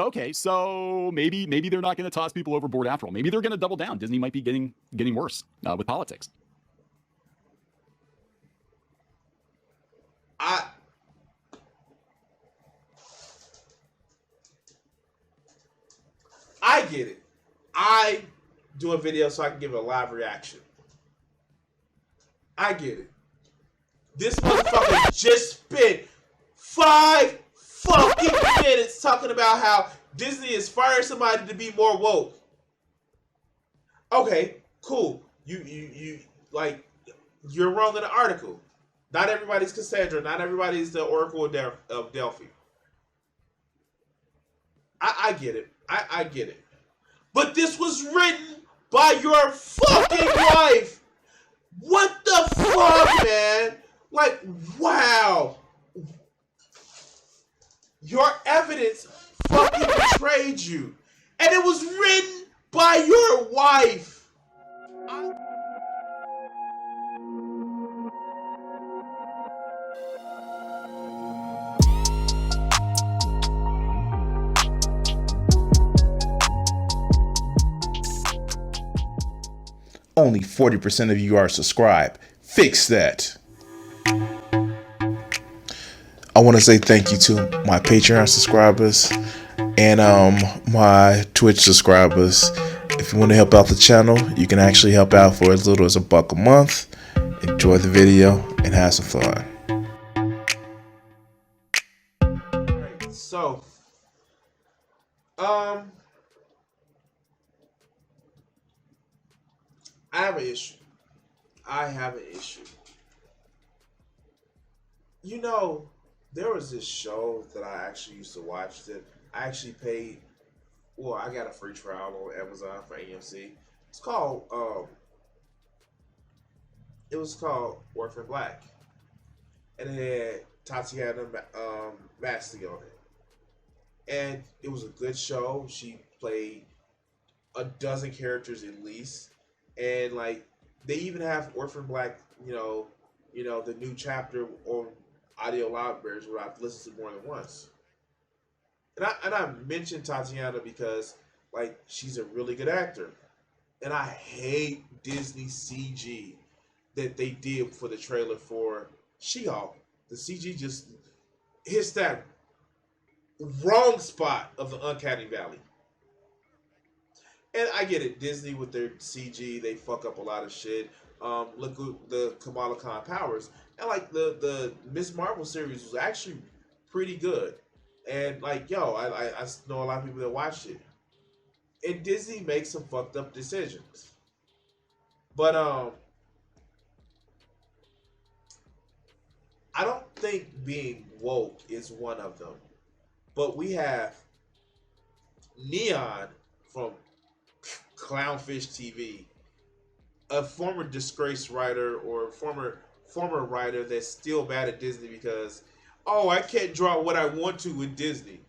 okay, so maybe they're not going to toss people overboard after all. Maybe they're going to double down. Disney might be getting worse with politics. I get it. I do a video so I can give a live reaction. I get it. This motherfucker just spent 5 fucking minutes talking about how Disney is firing somebody to be more woke. Okay, cool. You like, you're wrong in the article. Not everybody's Cassandra. Not everybody's the Oracle of Delphi. I get it. I get it. But this was written by your fucking wife. What the fuck, man? Like, wow. Your evidence fucking betrayed you. And it was written by your wife. Only 40% of you are subscribed. Fix that. I want to say thank you to my Patreon subscribers and my Twitch subscribers. If you want to help out the channel, you can actually help out for as little as $1 a month. Enjoy the video and have some fun. Right, so, I have an issue. You know, there was this show that I actually used to watch that I actually paid. Well, I got a free trial on Amazon for AMC. It's called it was called Orphan Black, and it had Tatiana Maslany on it, and it was a good show. She played a dozen characters at least, and like they even have Orphan Black, you know, the new chapter on audio libraries where I've listened to more than once. And I mentioned Tatiana because like she's a really good actor, and I hate Disney CG that they did for the trailer for She-Hulk. The CG just hits that wrong spot of the uncanny valley. And I get it, Disney with their CG, they fuck up a lot of shit. Look at the Kamala Khan Powers, and like the Miss Marvel series was actually pretty good. And like, yo, I know a lot of people that watched it. And Disney makes some fucked up decisions. But I don't think being woke is one of them. But we have Knoen from Clownfish TV, a former disgraced writer or former writer that's still mad at Disney because, oh, I can't draw what I want to with Disney.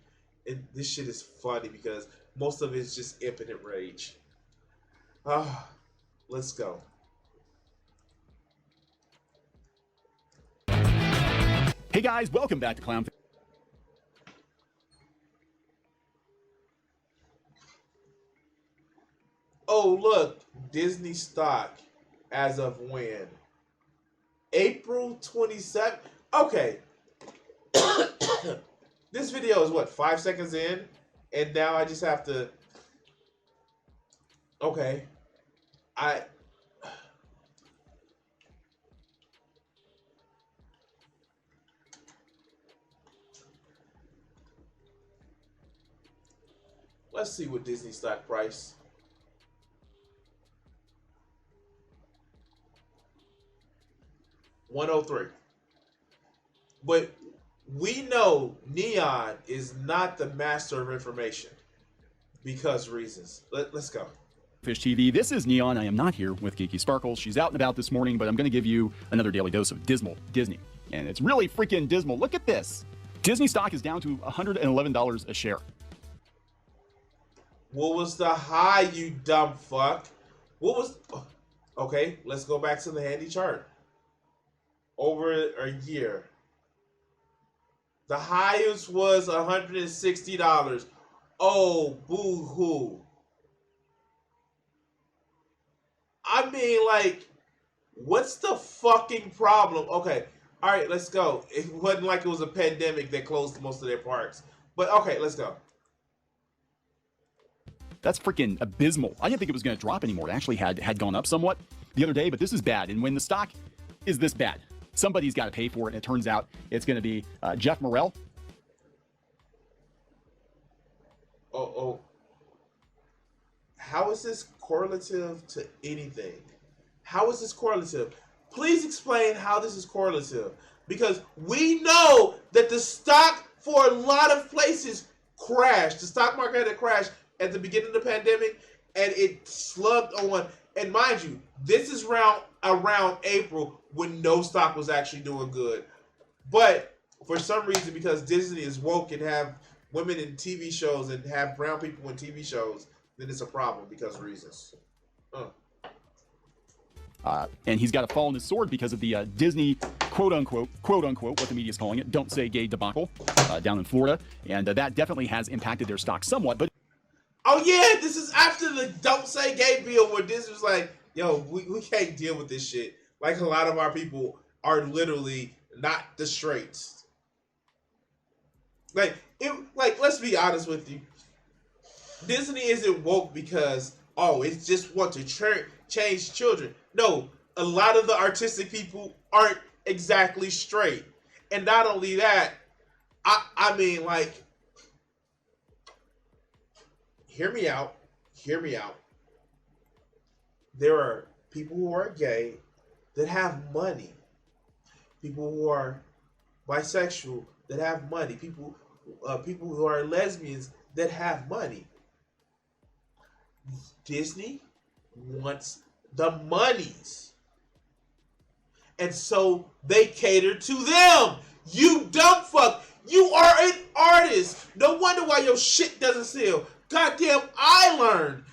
And this shit is funny because most of it is just impotent rage. Let's go. Hey guys, welcome back to Clownfish. Oh, look, Disney stock as of when? April 27th? Okay. This video is what, 5 seconds in? And now I just have to... Okay. Let's see what Disney stock price. $103. But we know Knoen is not the master of information because reasons. Let's go. Fish TV. This is Knoen. I am not here with Kiki Sparkles. She's out and about this morning, but I'm going to give you another daily dose of dismal Disney. And it's really freaking dismal. Look at this. Disney stock is down to $111 a share. What was the high, you dumb fuck? What was... Okay, let's go back to the handy chart. Over a year. The highest was $160. Oh, boo hoo. I mean, like, what's the fucking problem? Okay, all right, let's go. It wasn't like it was a pandemic that closed most of their parks. But okay, let's go. That's freaking abysmal. I didn't think it was going to drop anymore. It actually had gone up somewhat the other day, but this is bad. And when the stock is this bad, somebody's got to pay for it. And it turns out it's going to be Jeff Morrell. Oh. How is this correlative to anything? How is this correlative? Please explain how this is correlative. Because we know that the stock for a lot of places crashed. The stock market had crashed at the beginning of the pandemic, and it slugged on. And mind you, this is around April when no stock was actually doing good. But for some reason, because Disney is woke and have women in TV shows and have brown people in TV shows, then it's a problem because of reasons. And he's got to fall on his sword because of the Disney quote unquote, what the media is calling it, don't say gay debacle down in Florida. And that definitely has impacted their stock somewhat. But oh yeah, this is after the don't say gay bill where Disney was like, yo, we can't deal with this shit. Like a lot of our people are literally not the straights. Like let's be honest with you. Disney isn't woke because, it's just want to change children. No, a lot of the artistic people aren't exactly straight. And not only that, I mean, like, hear me out. There are people who are gay that have money. People who are bisexual that have money. People who are lesbians that have money. Disney wants the monies. And so they cater to them. You dumb fuck. You are an artist. No wonder why your shit doesn't sell. Goddamn, I learned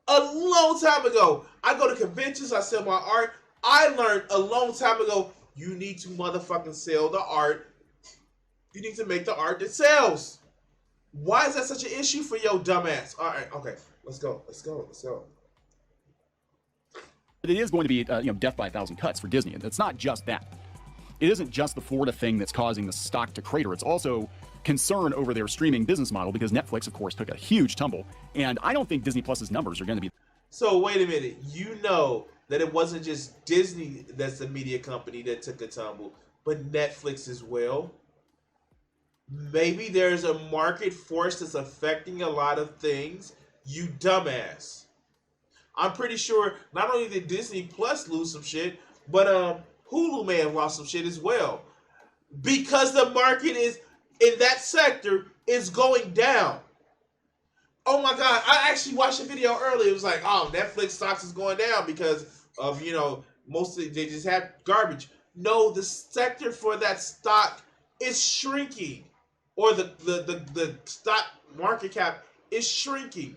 a long time ago. I go to conventions, I sell my art. I learned a long time ago, you need to motherfucking sell the art. You need to make the art that sells. Why is that such an issue for your dumbass? All right, okay. Let's go. it is going to be death by a thousand cuts for Disney. And it's not just that. It isn't just the Florida thing that's causing the stock to crater. It's also concern over their streaming business model because Netflix, of course, took a huge tumble. And I don't think Disney Plus's numbers are going to be. So wait a minute. You know that it wasn't just Disney that's the media company that took a tumble, but Netflix as well. Maybe there's a market force that's affecting a lot of things. You dumbass. I'm pretty sure not only did Disney Plus lose some shit, but Hulu may have lost some shit as well. Because the market is in that sector is going down. Oh my God, I actually watched a video earlier. It was like, oh, Netflix stocks is going down because of, mostly they just have garbage. No, the sector for that stock is shrinking. Or the stock market cap is shrinking.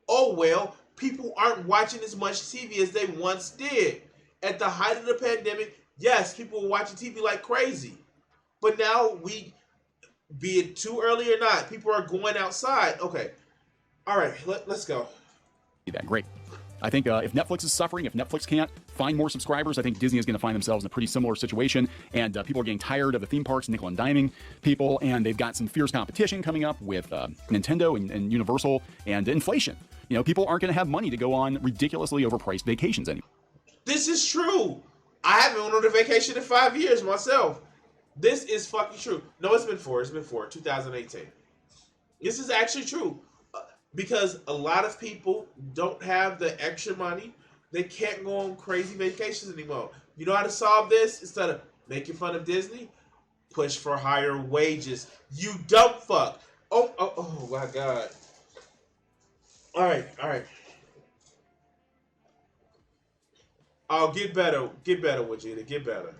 Oh, well, people aren't watching as much TV as they once did. At the height of the pandemic, yes, people were watching TV like crazy. But now be it too early or not, people are going outside. Okay. All right, let's go. That great. I think if Netflix is suffering, if Netflix can't find more subscribers, I think Disney is going to find themselves in a pretty similar situation. And people are getting tired of the theme parks, nickel and diming people, and they've got some fierce competition coming up with Nintendo and Universal and inflation. People aren't going to have money to go on ridiculously overpriced vacations anymore. This is true. I haven't went on a vacation in 5 years myself. This is fucking true. No, it's been 2018. This is actually true. Because a lot of people don't have the extra money. They can't go on crazy vacations anymore. You know how to solve this? Instead of making fun of Disney, push for higher wages. You dumb fuck. Oh my God. All right. I'll get better. Get better, Vegeta. Get better.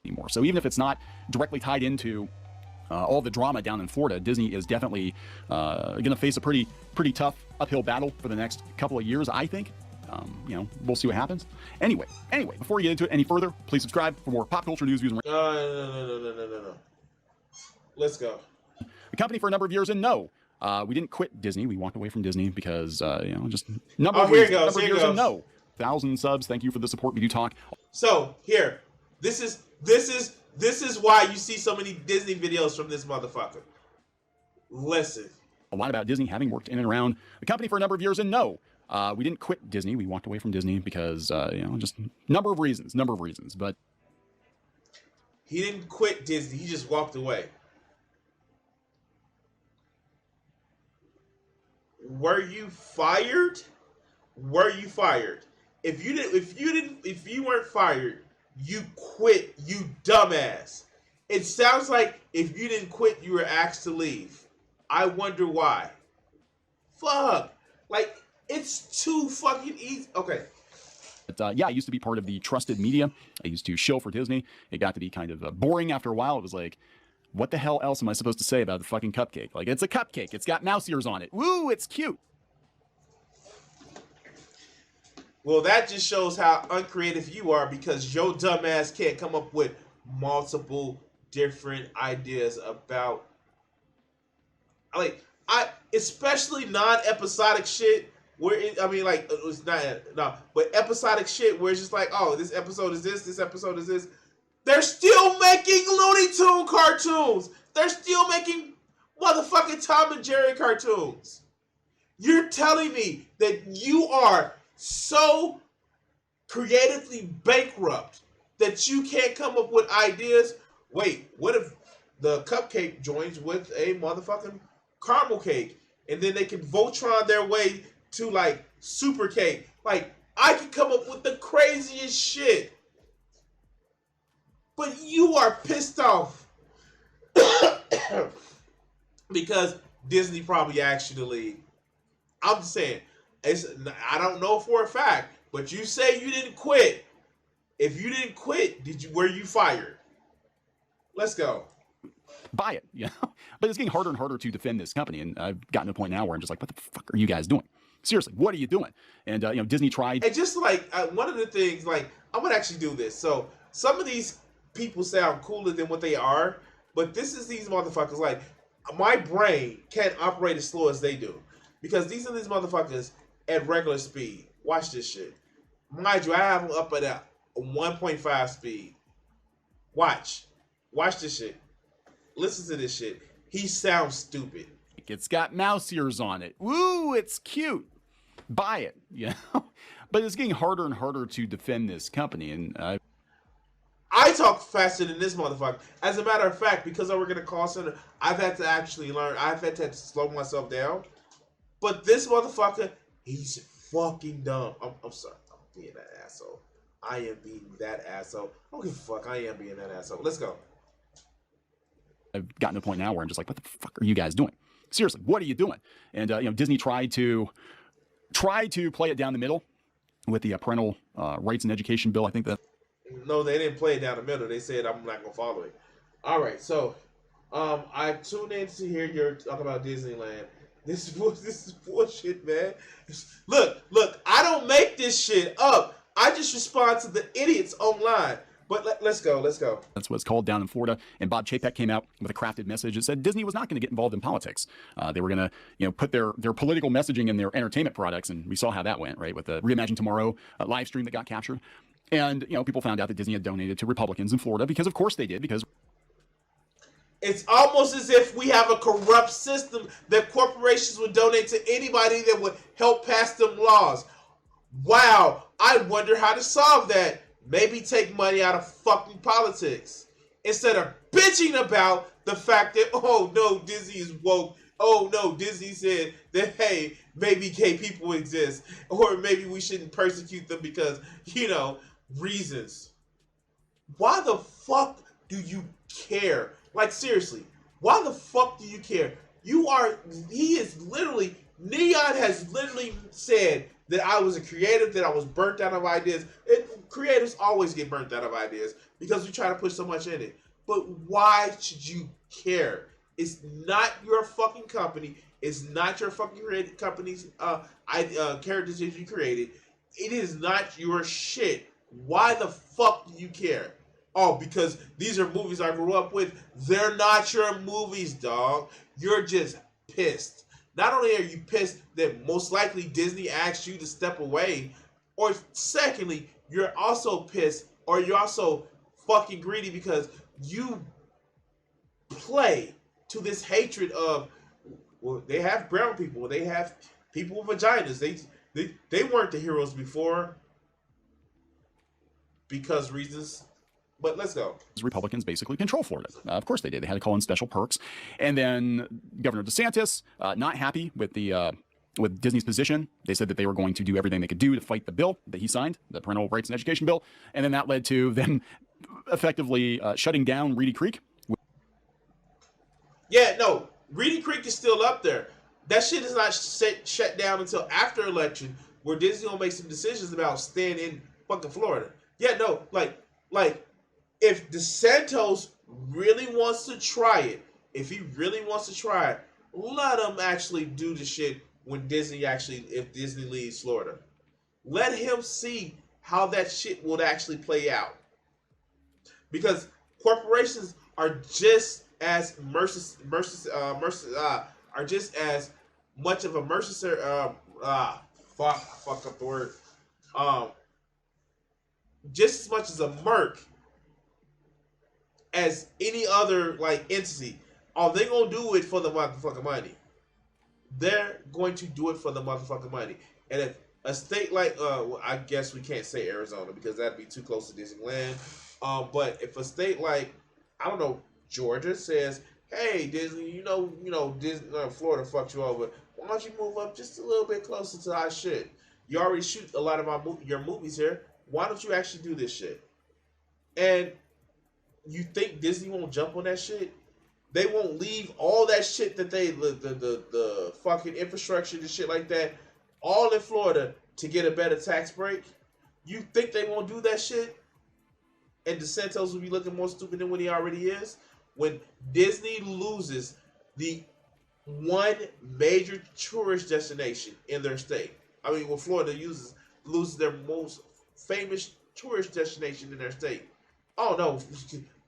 Anymore. So even if it's not directly tied into all the drama down in Florida, Disney is definitely going to face a pretty tough uphill battle for the next couple of years, I think. We'll see what happens. Anyway, before we get into it any further, please subscribe for more pop culture news, views, and No. Let's go. The company for a number of years, and no, We didn't quit Disney. We walked away from Disney because, just number Oh, of here it reasons, goes, number of here it years and goes. no. 1,000 subs. Thank you for the support. We do talk. So here, this is why you see so many Disney videos from this motherfucker. Listen. A lot about Disney, having worked in and around the company for a number of years, and no, we didn't quit Disney. We walked away from Disney because, just number of reasons. But he didn't quit Disney. He just walked away. Were you fired? Were you fired? If you weren't fired, you quit, you dumbass. It sounds like if you didn't quit, you were asked to leave. I wonder why. Fuck. Like, it's too fucking easy. Okay. But I used to be part of the trusted media. I used to shill for Disney. It got to be kind of boring after a while. It was like, what the hell else am I supposed to say about the fucking cupcake? Like, it's a cupcake. It's got mouse ears on it. Woo, it's cute. Well, that just shows how uncreative you are, because your dumbass can't come up with multiple different ideas about, like, especially non-episodic shit. Where it's but episodic shit where it's just like, oh, this episode is this episode is this. They're still making Looney Tune cartoons. They're still making motherfucking Tom and Jerry cartoons. You're telling me that you are so creatively bankrupt that you can't come up with ideas? Wait, what if the cupcake joins with a motherfucking caramel cake, and then they can Voltron their way to like super cake? Like, I can come up with the craziest shit, but you are pissed off because Disney probably asked you to leave. I'm just saying, I don't know for a fact, but you say you didn't quit. If you didn't quit, were you fired? Let's go. Buy it, But it's getting harder and harder to defend this company, and I've gotten to a point now where I'm just like, what the fuck are you guys doing? Seriously, what are you doing? And Disney tried. And just like one of the things, like, I'm gonna actually do this. So some of these people sound cooler than what they are, but this is these motherfuckers. Like, my brain can't operate as slow as they do, because these are these motherfuckers at regular speed. Watch this shit. Mind you, I have them up at a 1.5 speed. Watch this shit. Listen to this shit. He sounds stupid. It's got mouse ears on it. Woo, it's cute. Buy it, But it's getting harder and harder to defend this company, and I talk faster than this motherfucker. As a matter of fact, because I work in a call center, I've had to actually learn. I've had to slow myself down. But this motherfucker, he's fucking dumb. I'm sorry. I'm being that asshole. I am being that asshole. I don't give a fuck. I am being that asshole. Let's go. I've gotten to a point now where I'm just like, what the fuck are you guys doing? Seriously, what are you doing? And Disney tried to play it down the middle with the parental rights and education bill. I think that. No, they didn't play it down the middle. They said, I'm not gonna follow it. All right, so I tuned in to hear you talk about Disneyland. This is bullshit, man. Look, I don't make this shit up. I just respond to the idiots online. But let's go. That's what it's called down in Florida. And Bob Chapek came out with a crafted message that said Disney was not going to get involved in politics. They were going to, put their political messaging in their entertainment products, and we saw how that went, right, with the Reimagine Tomorrow live stream that got captured. And people found out that Disney had donated to Republicans in Florida, because of course they did, because it's almost as if we have a corrupt system that corporations would donate to anybody that would help pass them laws. Wow, I wonder how to solve that. Maybe take money out of fucking politics instead of bitching about the fact that, oh no, Disney is woke. Oh no, Disney said that, hey, maybe gay people exist, or maybe we shouldn't persecute them because, reasons. Why the fuck do you care? Like, seriously, why the fuck do you care? Neon has literally said that I was a creative, that I was burnt out of ideas. Creators always get burnt out of ideas because we try to put so much in it. But why should you care? It's not your fucking company. It's not your fucking company's characters that you created. It is not your shit. Why the fuck do you care? Oh, because these are movies I grew up with. They're not your movies, dog. You're just pissed. Not only are you pissed that most likely Disney asked you to step away, or secondly, you're also pissed or you're also fucking greedy because you play to this hatred of, well, they have brown people, they have people with vaginas. They weren't the heroes before because reasons. But let's go. Republicans basically control Florida. Of course they did. They had to call in special perks. And then Governor DeSantis, not happy with the with Disney's position. They said that they were going to do everything they could do to fight the bill that he signed, the Parental Rights and Education Bill. And then that led to them effectively shutting down Reedy Creek. Yeah, no, Reedy Creek is still up there. That shit is not shut down until after election, where Disney gonna make some decisions about staying in fucking Florida. Yeah, no, like if DeSantis really wants to try it, if he really wants to try it, let him actually do the shit when if Disney leaves Florida. Let him see how that shit will actually play out. Because corporations are just as are just as much of a mercenary fuck up the word. Just as much as a merc as any other like entity. Are they gonna do it for the motherfucking money? They're going to do it for the motherfucking money. And if a state like well, I guess we can't say Arizona because that'd be too close to Disneyland. But if a state like, I don't know, Georgia says, hey Disney, you know Disney, Florida fucked you over. Why don't you move up just a little bit closer to our shit? You already shoot a lot of your movies here. Why don't you actually do this shit? And you think Disney won't jump on that shit? They won't leave all that shit that the fucking infrastructure and shit like that, all in Florida to get a better tax break? You think they won't do that shit? And DeSantis will be looking more stupid than what he already is? When Disney loses the one major tourist destination in their state. I mean, when Florida loses their most famous tourist destination in their state. Oh no,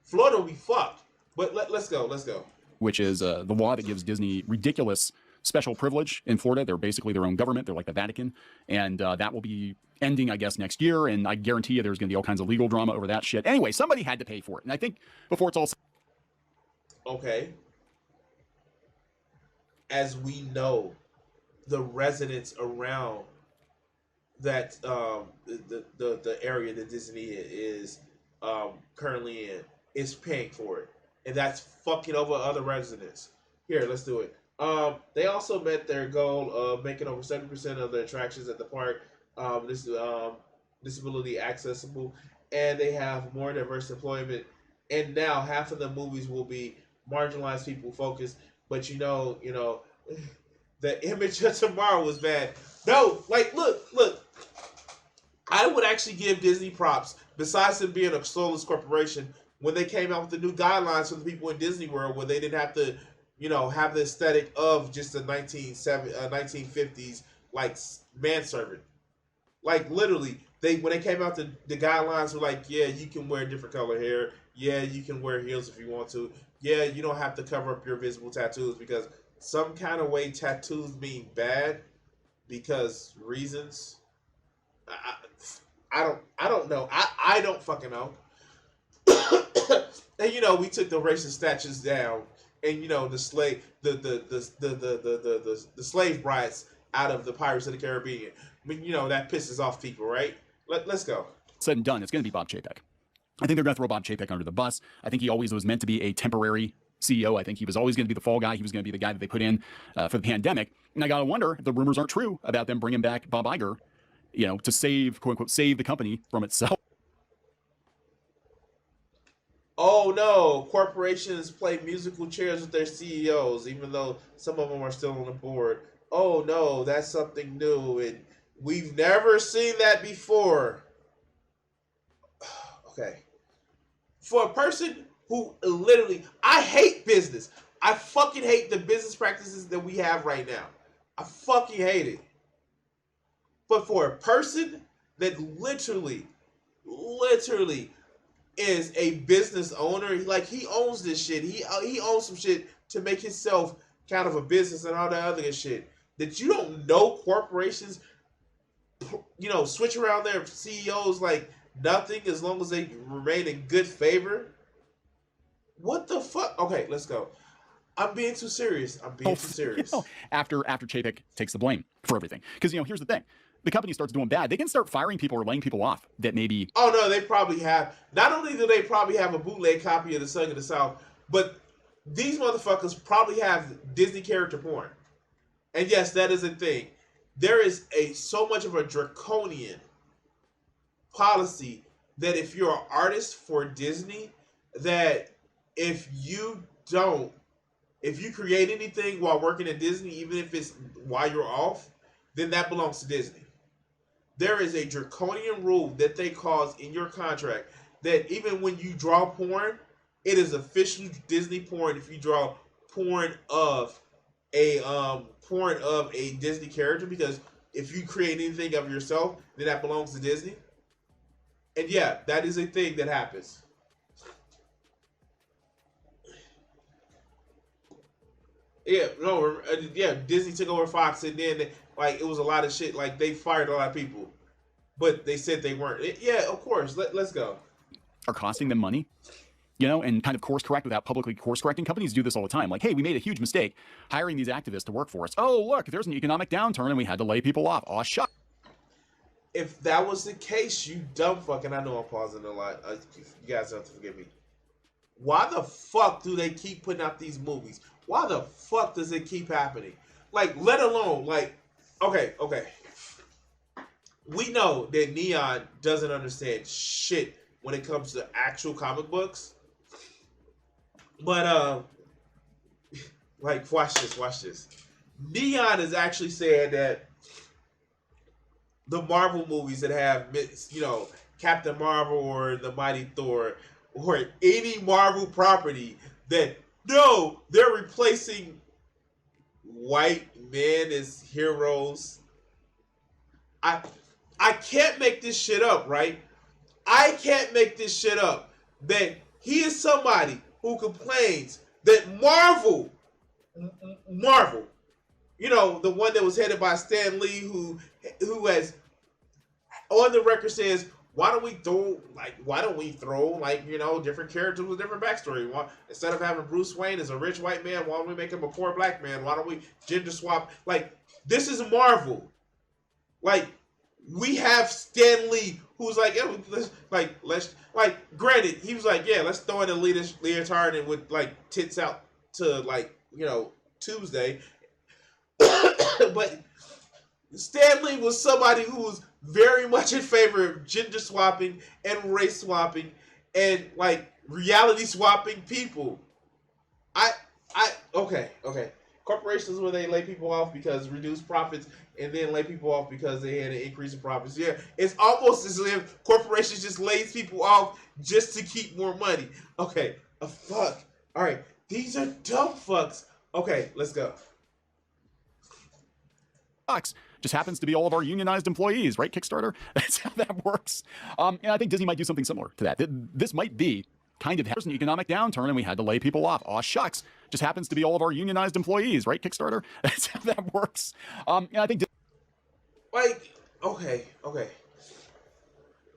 Florida will be fucked. But let's go. Which is the law that gives Disney ridiculous special privilege in Florida. They're basically their own government. They're like the Vatican. And that will be ending, I guess, next year. And I guarantee you there's going to be all kinds of legal drama over that shit. Anyway, somebody had to pay for it. And I think before it's all... Okay. As we know, the residents around that the area that Disney is currently in is paying for it. And that's fucking over other residents. Here, let's do it. They also met their goal of making over 70% of the attractions at the park disability accessible, and they have more diverse employment. And now half of the movies will be marginalized people focused. But you know, the image of tomorrow was bad. No, like look. I would actually give Disney props. Besides them being a soulless corporation, when they came out with the new guidelines for the people in Disney World, where they didn't have to, have the aesthetic of just the 1950s, like, manservant. Like, literally, when they came out, the guidelines were like, yeah, you can wear different color hair. Yeah, you can wear heels if you want to. Yeah, you don't have to cover up your visible tattoos because some kind of way tattoos mean bad because reasons. I don't know. I don't fucking know. And we took the racist statues down, and the slave the slave brides out of the Pirates of the Caribbean. I mean, that pisses off people, right? Let's go. Said and done, it's going to be Bob Chapek. I think they're going to throw Bob Chapek under the bus. I think he always was meant to be a temporary CEO. I think he was always going to be the fall guy. He was going to be the guy that they put in for the pandemic. And I got to wonder if the rumors aren't true about them bringing back Bob Iger, to save, quote unquote, save the company from itself. Oh no, corporations play musical chairs with their CEOs, even though some of them are still on the board. Oh no, that's something new, and we've never seen that before. Okay. For a person who literally, I hate business. I fucking hate the business practices that we have right now. I fucking hate it. But for a person that literally is a business owner, like he owns this shit. He owns some shit to make himself kind of a business and all that other good shit, that you don't know corporations, switch around their CEOs like nothing as long as they remain in good favor? What the fuck? Okay, let's go. I'm being too serious. After Chapek takes the blame for everything. Because, here's the thing. The company starts doing bad. They can start firing people or laying people off that maybe... Oh, no, they probably have. Not only do they probably have a bootleg copy of The Son of the South, but these motherfuckers probably have Disney character porn. And yes, that is a thing. There is so much of a draconian policy that if you're an artist for Disney, that if you create anything while working at Disney, even if it's while you're off, then that belongs to Disney. There is a draconian rule that they cause in your contract that even when you draw porn, it is officially Disney porn if you draw porn of a Disney character, because if you create anything of yourself, then that belongs to Disney. And yeah, that is a thing that happens. Disney took over Fox, and then it was a lot of shit. Like, they fired a lot of people, but they said they weren't. Yeah, of course. Let's go. Are costing them money, and kind of course correct without publicly course correcting. Companies do this all the time. Like, hey, we made a huge mistake hiring these activists to work for us. Oh, look, there's an economic downturn and we had to lay people off. Oh, shut. If that was the case, you dumb fucking. I know I'm pausing a lot. You guys have to forgive me. Why the fuck do they keep putting out these movies? Why the fuck does it keep happening? Like, let alone, okay. We know that Neon doesn't understand shit when it comes to actual comic books. But, watch this. Neon is actually saying that the Marvel movies that have, Captain Marvel or the Mighty Thor or any Marvel property, that no, they're replacing white men as heroes. I can't make this shit up, right? I can't make this shit up. That he is somebody who complains that Marvel, the one that was headed by Stan Lee, who has on the record says, why don't we throw different characters with different backstory? Instead of having Bruce Wayne as a rich white man, why don't we make him a poor black man? Why don't we gender swap? This is Marvel. We have Stan Lee, who's granted, he was let's throw in a leotard and with tits out to Tuesday. But Stan Lee was somebody who was very much in favor of gender swapping and race swapping and reality swapping people. Okay. Corporations, where they lay people off because reduced profits, and then lay people off because they had an increase in profits. Yeah, it's almost as if corporations just lays people off just to keep more money. Okay, fuck. All right, these are dumb fucks. Okay, let's go. Just happens to be all of our unionized employees, right? Kickstarter. That's how that works. And I think Disney might do something similar to that. This might be kind of there's an economic downturn and we had to lay people off. Aw, shucks. Just happens to be all of our unionized employees, right? Kickstarter. That's how that works. And I think okay.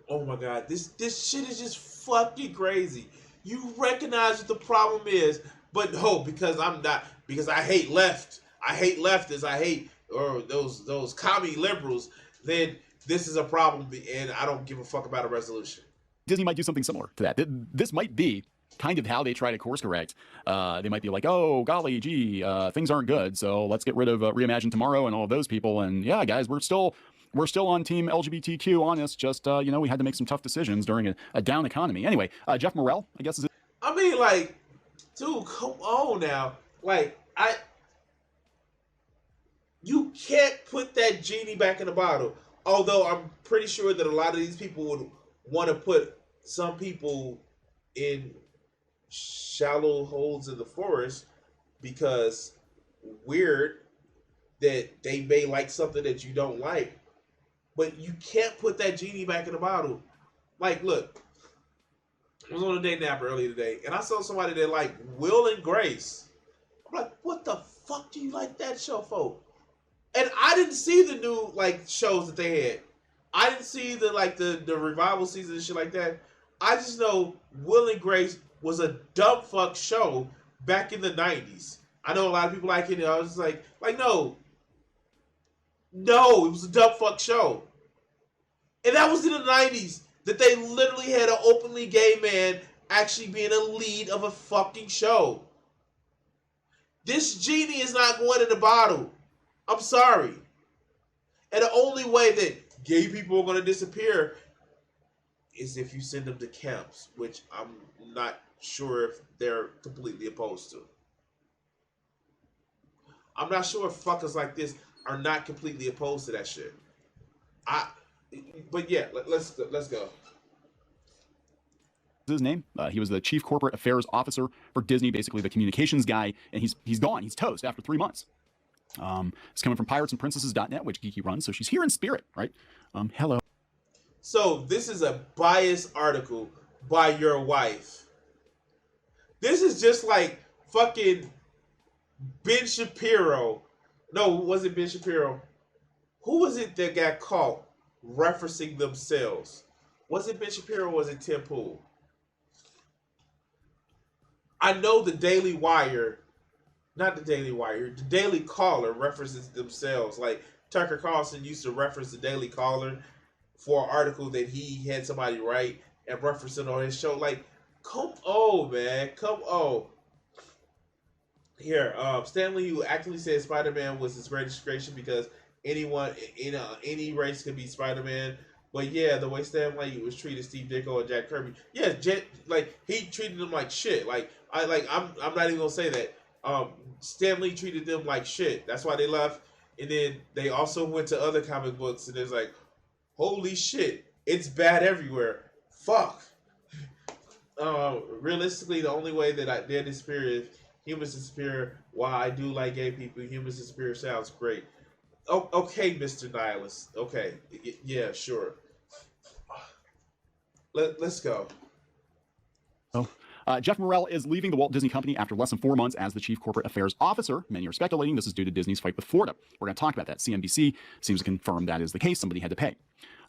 Oh my God, this shit is just fucking crazy. You recognize what the problem is, but no, because I hate left. I hate leftists. I hate those commie liberals. Then this is a problem, and I don't give a fuck about a resolution. Disney might do something similar to that. This might be kind of how they try to course correct. They might be like, oh, golly, gee, things aren't good, so let's get rid of Reimagine Tomorrow and all of those people. And yeah, guys, we're still on team LGBTQ on this. Just, we had to make some tough decisions during a down economy. Anyway, Jeff Morrell, I guess is it. I mean, dude, come on now. You can't put that genie back in the bottle. Although I'm pretty sure that a lot of these people would want to put some people in shallow holes in the forest because weird that they may like something that you don't like. But you can't put that genie back in the bottle. Look, I was on a day nap earlier today, and I saw somebody that Will and Grace. I'm like, what the fuck do you like that show for? And I didn't see the new like shows that they had. I didn't see the revival season and shit like that. I just know Will and Grace was a dumb fuck show back in the 90s. I know a lot of people like it. And I was just like no, it was a dumb fuck show. And that was in the 90s that they literally had an openly gay man actually being a lead of a fucking show. This genie is not going in the bottle. I'm sorry. And the only way that gay people are going to disappear is if you send them to camps, which I'm not sure if they're completely opposed to. I'm not sure if fuckers like this are not completely opposed to that shit. But yeah, let's go. His name. He was the chief corporate affairs officer for Disney, basically the communications guy, and he's gone. He's toast after 3 months. It's coming from piratesandprincesses.net, which Geeky runs, so she's here in spirit, right? Hello. So this is a biased article by your wife. This is just like fucking Ben Shapiro. No, was it Ben Shapiro? Who was it that got caught referencing themselves? Was it Ben Shapiro or was it Tim Pool? I know the Daily Wire, not the Daily Wire, the Daily Caller references themselves. Like Tucker Carlson used to reference the Daily Caller for an article that he had somebody write and reference it on his show. Like, come on, man. Come on. Here, Stanley, who actually said Spider-Man was his greatest creation because anyone in any race could be Spider-Man. But yeah, the way Stan Lee was treated Steve Ditko and Jack Kirby, yeah, he treated them like shit. I'm not even gonna say that. Stan Lee treated them like shit. That's why they left. And then they also went to other comic books, and it's like, holy shit, it's bad everywhere. Fuck. Realistically, the only way that they're disappear is humans disappear. While I do like gay people, humans disappear sounds great. Oh, okay, Mr. Nihilist. Okay, yeah, sure. Let's go. Jeff Morrell is leaving the Walt Disney Company after less than 4 months as the chief corporate affairs officer. Many are speculating this is due to Disney's fight with Florida. We're going to talk about that. CNBC seems to confirm that is the case. Somebody had to pay.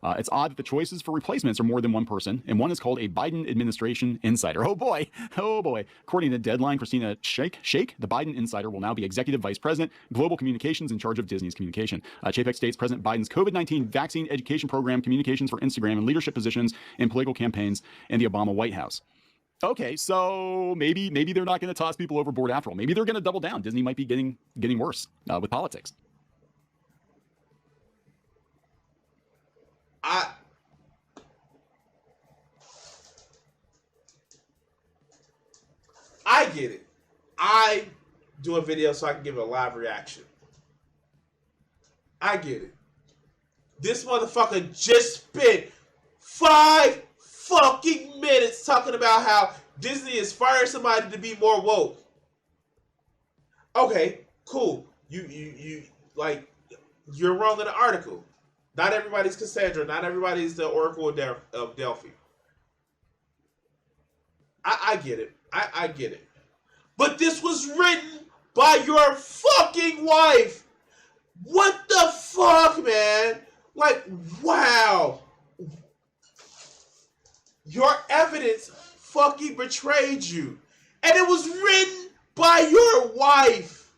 It's odd that the choices for replacements are more than one person, and one is called a Biden administration insider. Oh boy. According to Deadline, Christina Shake, the Biden insider will now be executive vice president, global communications in charge of Disney's communication. Chapek states President Biden's COVID-19 vaccine education program, communications for Instagram, and leadership positions in political campaigns in the Obama White House. Okay, so maybe they're not going to toss people overboard after all. Maybe they're going to double down. Disney might be getting worse with politics. I get it. I do a video so I can give a live reaction. I get it. This motherfucker just spent 5 fucking minutes talking about how Disney is firing somebody to be more woke. Okay, cool. You you're wrong in the article. Not everybody's Cassandra. Not everybody's the Oracle of Delphi. I get it. I get it. But this was written by your fucking wife. What the fuck, man? Like, wow. Your evidence fucking betrayed you. And it was written by your wife.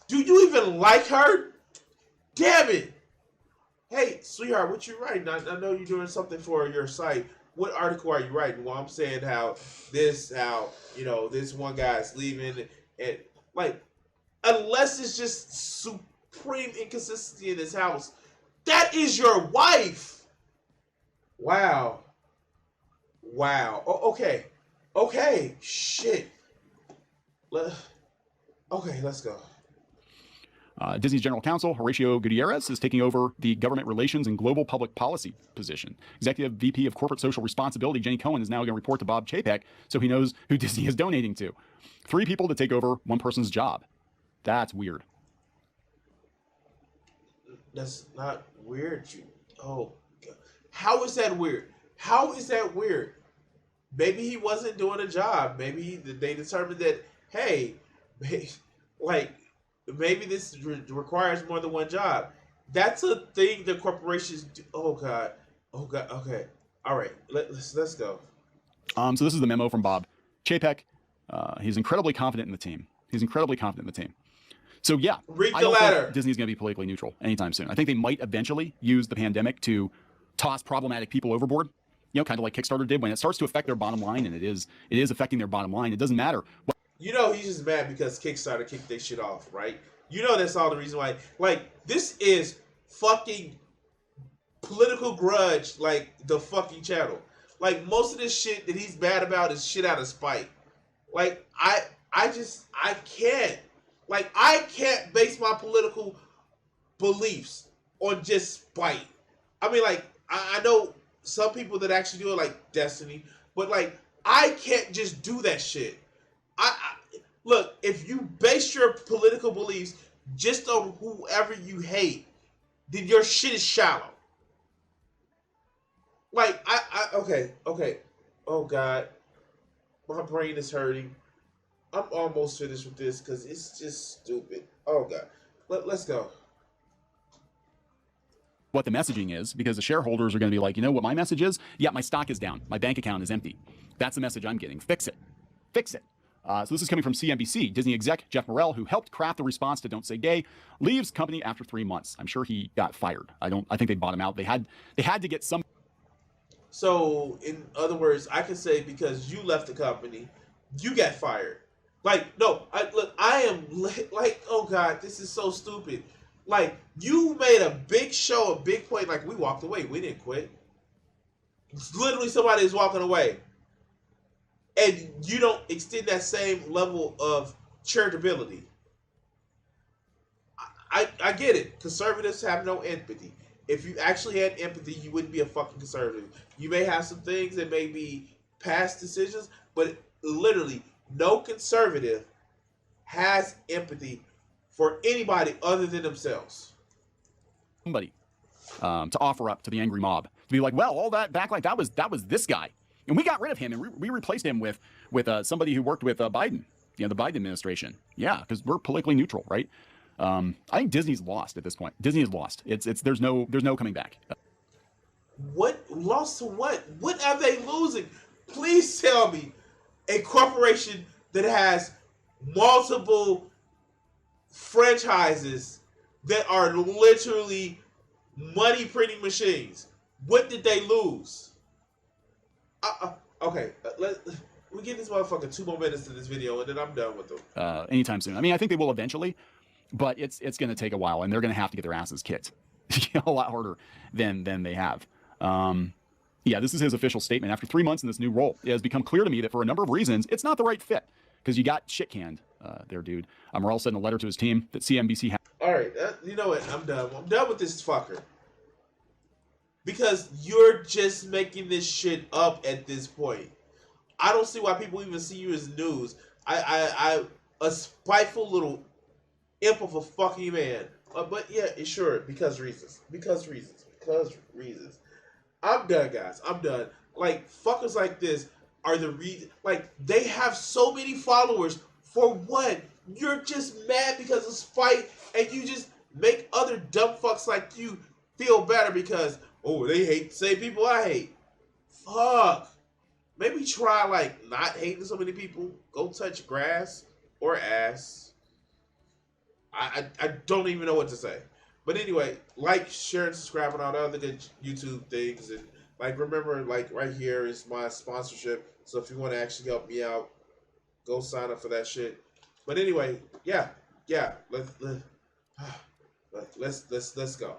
Do you even like her? Damn it. Hey, sweetheart, what you writing? I know you're doing something for your site. What article are you writing? Well, I'm saying how this one guy's leaving, and like, unless it's just supreme inconsistency in this house, that is your wife. Wow. Oh, okay. Shit. Okay, let's go. Disney's general counsel, Horacio Gutierrez, is taking over the government relations and global public policy position. Executive VP of Corporate Social Responsibility, Jenny Cohen, is now going to report to Bob Chapek so he knows who Disney is donating to. 3 people to take over one person's job. That's weird. That's not weird. Oh, God. How is that weird? How is that weird? Maybe he wasn't doing a job. Maybe they determined that, hey, like maybe this requires more than one job. That's a thing that corporations do. Oh god. Oh god. Okay. All right. Let's go. So this is the memo from Bob Chapek. He's incredibly confident in the team. He's incredibly confident in the team. So yeah, Read I the don't letter. think Disney's going to be politically neutral anytime soon. I think they might eventually use the pandemic to toss problematic people overboard. You know, kind of like Kickstarter did when it starts to affect their bottom line, and it is affecting their bottom line. It doesn't matter. You know he's just mad because Kickstarter kicked their shit off, right? You know that's all the reason why. Like, this is fucking political grudge, like the fucking channel. Like, most of this shit that he's mad about is shit out of spite. Like, I can't. Like, I can't base my political beliefs on just spite. I mean, like, I know some people that actually do it, like Destiny, but like, I can't just do that shit. I look, if you base your political beliefs just on whoever you hate, then your shit is shallow. Like, okay. Oh god, my brain is hurting. I'm almost finished with this because it's just stupid. Oh god, let's go. What the messaging is, because the shareholders are going to be like, you know what my message is? Yeah, my stock is down. My bank account is empty. That's the message I'm getting. Fix it. Fix it. So this is coming from CNBC. Disney exec Jeff Morrell, who helped craft the response to "Don't Say Gay," leaves company after 3 months. I'm sure he got fired. I think they bought him out. They had to get some. So, in other words, I can say because you left the company, you got fired. Like, no, I am like, oh god, this is so stupid. Like, you made a big show, a big point. Like, we walked away. We didn't quit. Literally, somebody is walking away. And you don't extend that same level of charitability. I get it. Conservatives have no empathy. If you actually had empathy, you wouldn't be a fucking conservative. You may have some things that may be past decisions, but literally, no conservative has empathy for anybody other than themselves. Somebody to offer up to the angry mob to be like, well, all that backlash, that was this guy, and we got rid of him and we replaced him with somebody who worked with Biden, the Biden administration. Yeah, because we're politically neutral, right? I think Disney's lost at this point. Disney is lost. It's there's no coming back. What lost to what? What are they losing? Please tell me a corporation that has multiple franchises that are literally money printing machines. What did they lose? Okay, we give this motherfucker 2 more minutes to this video, and then I'm done with them. Anytime soon. I mean, I think they will eventually, but it's going to take a while, and they're going to have to get their asses kicked a lot harder than they have. Yeah, this is his official statement. After 3 months in this new role, it has become clear to me that for a number of reasons, it's not the right fit. Because you got shit canned there, dude. Morrell said in a letter to his team that CNBC had. All right, you know what? I'm done. I'm done with this fucker. Because you're just making this shit up at this point. I don't see why people even see you as news. I a spiteful little imp of a fucking man. But yeah, sure, because reasons. I'm done, guys. I'm done. Like, fuckers like this are the reason. Like, they have so many followers. For what? You're just mad because of spite, and you just make other dumb fucks like you feel better because, oh, they hate the same people I hate. Fuck. Maybe try, like, not hating so many people. Go touch grass or ass. I don't even know what to say. But anyway, like, share, and subscribe, and all the other good YouTube things. And, like, remember, like, right here is my sponsorship. So if you want to actually help me out, go sign up for that shit. But anyway, yeah. Let's go.